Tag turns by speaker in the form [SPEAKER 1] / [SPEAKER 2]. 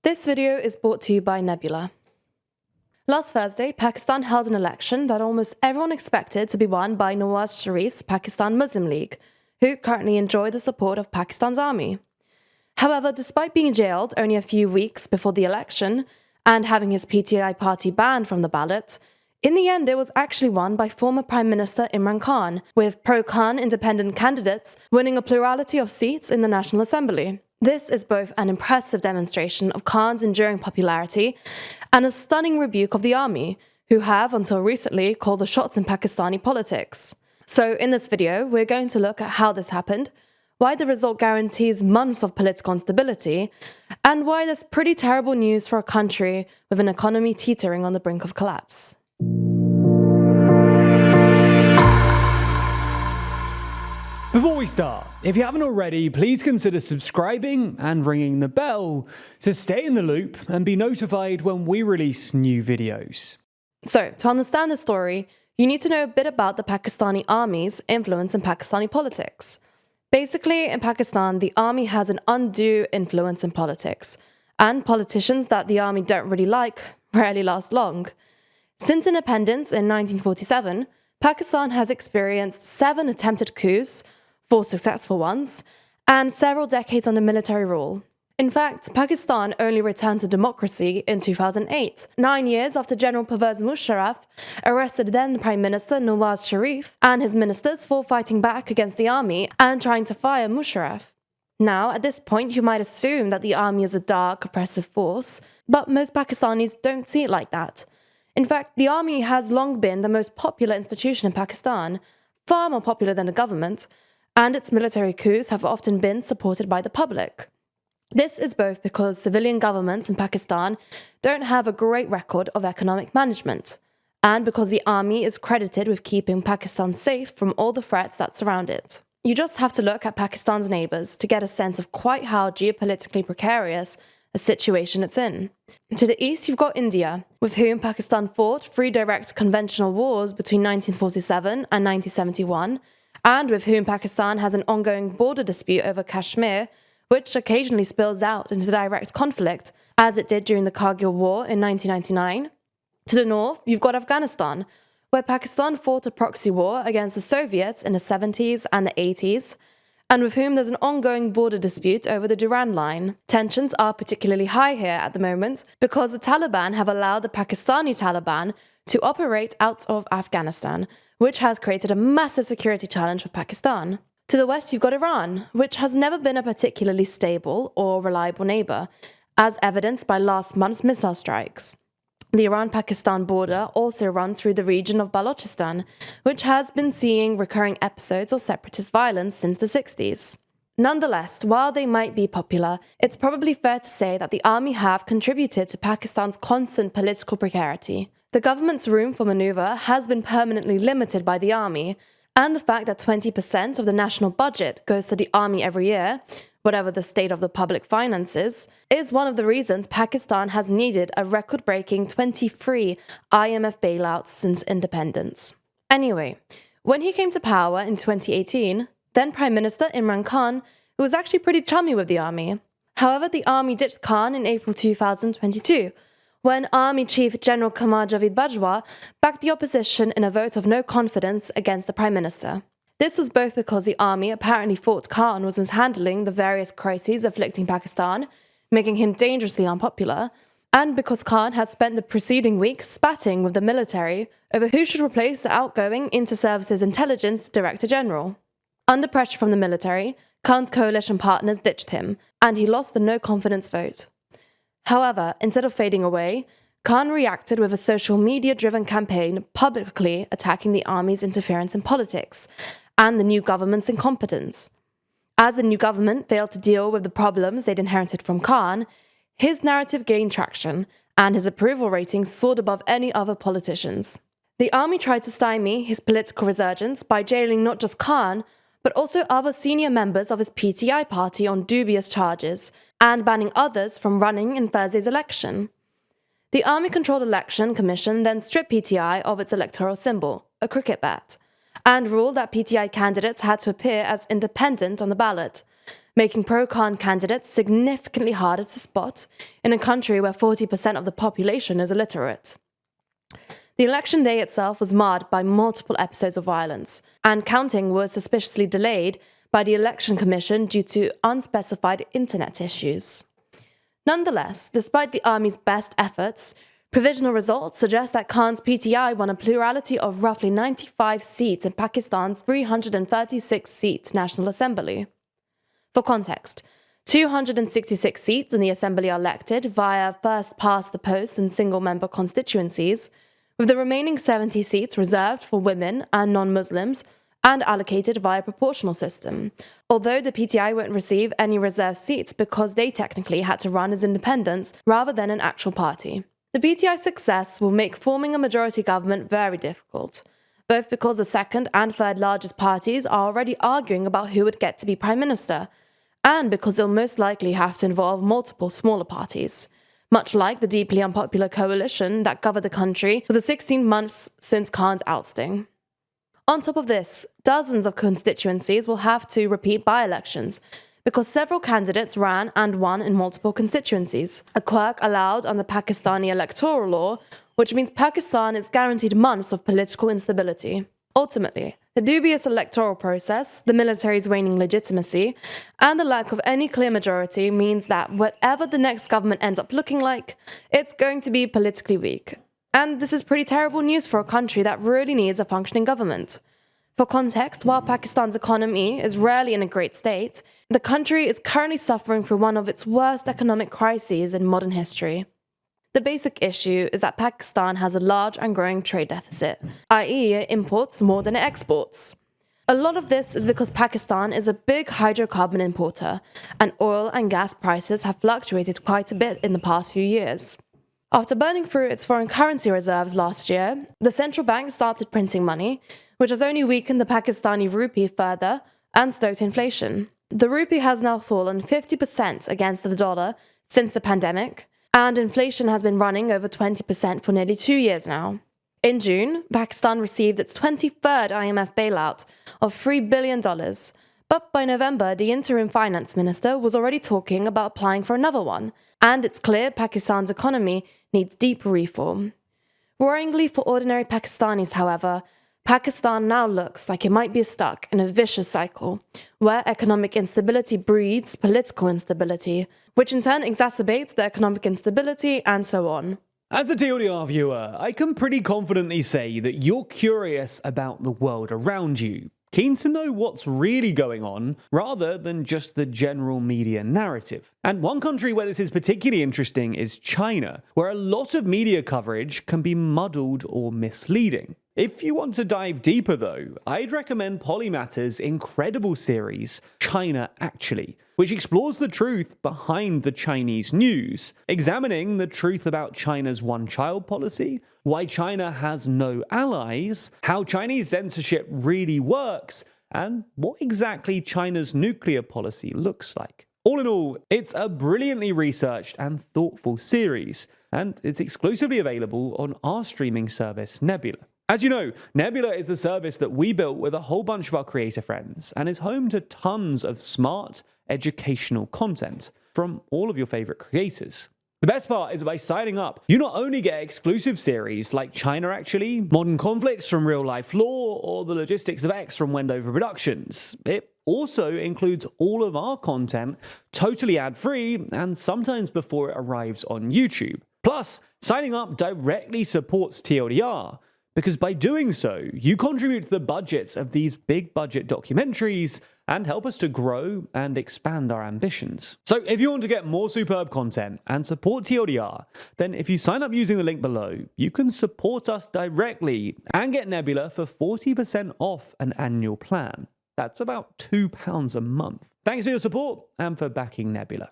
[SPEAKER 1] This video is brought to you by Nebula. Last Thursday, Pakistan held an election that almost everyone expected to be won by Nawaz Sharif's Pakistan Muslim League, who currently enjoy the support of Pakistan's army. However, despite being jailed only a few weeks before the election and having his PTI party banned from the ballot, in the end it was actually won by former Prime Minister Imran Khan, with pro-Khan independent candidates winning a plurality of seats in the National Assembly. This is both an impressive demonstration of Khan's enduring popularity and a stunning rebuke of the army, who have, until recently, called the shots in Pakistani politics. So in this video, we're going to look at how this happened, why the result guarantees months of political instability, and why there's pretty terrible news for a country with an economy teetering on the brink of collapse.
[SPEAKER 2] Before we start, if you haven't already, please consider subscribing and ringing the bell to stay in the loop and be notified when we release new videos.
[SPEAKER 1] So, to understand the story, you need to know a bit about the Pakistani army's influence in Pakistani politics. Basically, in Pakistan, the army has an undue influence in politics, and politicians that the army don't really like rarely last long. Since independence in 1947, Pakistan has experienced 7 attempted coups, 4 successful ones, and several decades under military rule. In fact, Pakistan only returned to democracy in 2008, 9 years after General Pervez Musharraf arrested then Prime Minister Nawaz Sharif and his ministers for fighting back against the army and trying to fire Musharraf. Now, at this point, you might assume that the army is a dark, oppressive force, but most Pakistanis don't see it like that. In fact, the army has long been the most popular institution in Pakistan, far more popular than the government, and its military coups have often been supported by the public. This is both because civilian governments in Pakistan don't have a great record of economic management, and because the army is credited with keeping Pakistan safe from all the threats that surround it. You just have to look at Pakistan's neighbours to get a sense of quite how geopolitically precarious a situation it's in. To the east, you've got India, with whom Pakistan fought 3 direct conventional wars between 1947 and 1971, and with whom Pakistan has an ongoing border dispute over Kashmir, which occasionally spills out into direct conflict, as it did during the Kargil War in 1999. To the north, you've got Afghanistan, where Pakistan fought a proxy war against the Soviets in the 70s and the 80s, and with whom there's an ongoing border dispute over the Durand Line. Tensions are particularly high here at the moment because the Taliban have allowed the Pakistani Taliban to operate out of Afghanistan, which has created a massive security challenge for Pakistan. To the west, you've got Iran, which has never been a particularly stable or reliable neighbour, as evidenced by last month's missile strikes. The Iran-Pakistan border also runs through the region of Balochistan, which has been seeing recurring episodes of separatist violence since the 60s. Nonetheless, while they might be popular, it's probably fair to say that the army have contributed to Pakistan's constant political precarity. The government's room for maneuver has been permanently limited by the army, and the fact that 20% of the national budget goes to the army every year, whatever the state of the public finances, is one of the reasons Pakistan has needed a record-breaking 23 IMF bailouts since independence. Anyway, when he came to power in 2018, then Prime Minister Imran Khan was actually pretty chummy with the army. However, the army ditched Khan in April 2022, when Army Chief General Qamar Javed Bajwa backed the opposition in a vote of no confidence against the Prime Minister. This was both because the army apparently thought Khan was mishandling the various crises afflicting Pakistan, making him dangerously unpopular, and because Khan had spent the preceding week spatting with the military over who should replace the outgoing Inter-Services Intelligence Director General. Under pressure from the military, Khan's coalition partners ditched him, and he lost the no-confidence vote. However, instead of fading away, Khan reacted with a social media-driven campaign publicly attacking the army's interference in politics and the new government's incompetence. As the new government failed to deal with the problems they'd inherited from Khan, his narrative gained traction, and his approval ratings soared above any other politicians. The army tried to stymie his political resurgence by jailing not just Khan, but also other senior members of his PTI party on dubious charges, and banning others from running in Thursday's election. The Army-controlled election commission then stripped PTI of its electoral symbol, a cricket bat, and ruled that PTI candidates had to appear as independent on the ballot, making pro-Khan candidates significantly harder to spot in a country where 40% of the population is illiterate. The election day itself was marred by multiple episodes of violence, and counting was suspiciously delayed by the Election Commission due to unspecified internet issues. Nonetheless, despite the army's best efforts, provisional results suggest that Khan's PTI won a plurality of roughly 95 seats in Pakistan's 336-seat National Assembly. For context, 266 seats in the Assembly are elected via first-past-the-post and single-member constituencies, with the remaining 70 seats reserved for women and non-Muslims and allocated via proportional system, although the PTI won't receive any reserved seats because they technically had to run as independents rather than an actual party. The PTI's success will make forming a majority government very difficult, both because the second and third largest parties are already arguing about who would get to be prime minister, and because they'll most likely have to involve multiple smaller parties, much like the deeply unpopular coalition that covered the country for the 16 months since Khan's ousting. On top of this, dozens of constituencies will have to repeat by-elections, because several candidates ran and won in multiple constituencies, a quirk allowed under Pakistani electoral law, which means Pakistan is guaranteed months of political instability. Ultimately, the dubious electoral process, the military's waning legitimacy, and the lack of any clear majority means that whatever the next government ends up looking like, it's going to be politically weak. And this is pretty terrible news for a country that really needs a functioning government. For context, while Pakistan's economy is rarely in a great state, the country is currently suffering through one of its worst economic crises in modern history. The basic issue is that Pakistan has a large and growing trade deficit, i.e. it imports more than it exports. A lot of this is because Pakistan is a big hydrocarbon importer, and oil and gas prices have fluctuated quite a bit in the past few years. After burning through its foreign currency reserves last year, the central bank started printing money, which has only weakened the Pakistani rupee further and stoked inflation. The rupee has now fallen 50% against the dollar since the pandemic, and inflation has been running over 20% for nearly 2 years now. In June, Pakistan received its 23rd IMF bailout of $3 billion, but by November, the interim finance minister was already talking about applying for another one, and it's clear Pakistan's economy needs deep reform. Worryingly for ordinary Pakistanis, however, Pakistan now looks like it might be stuck in a vicious cycle, where economic instability breeds political instability, which in turn exacerbates the economic instability, and so on.
[SPEAKER 2] As a TLDR viewer, I can pretty confidently say that you're curious about the world around you, keen to know what's really going on, rather than just the general media narrative. And one country where this is particularly interesting is China, where a lot of media coverage can be muddled or misleading. If you want to dive deeper though, I'd recommend Polymatter's incredible series, China Actually, which explores the truth behind the Chinese news, examining the truth about China's one-child policy, why China has no allies, how Chinese censorship really works, and what exactly China's nuclear policy looks like. All in all, it's a brilliantly researched and thoughtful series, and it's exclusively available on our streaming service Nebula. As you know, Nebula is the service that we built with a whole bunch of our creator friends and is home to tons of smart, educational content from all of your favorite creators. The best part is that by signing up, you not only get exclusive series like China Actually, Modern Conflicts from Real Life Law, or The Logistics of X from Wendover Productions. It also includes all of our content totally ad-free and sometimes before it arrives on YouTube. Plus, signing up directly supports TLDR, because by doing so, you contribute to the budgets of these big budget documentaries and help us to grow and expand our ambitions. So if you want to get more superb content and support TLDR, then if you sign up using the link below, you can support us directly and get Nebula for 40% off an annual plan. That's about £2 a month. Thanks for your support and for backing Nebula.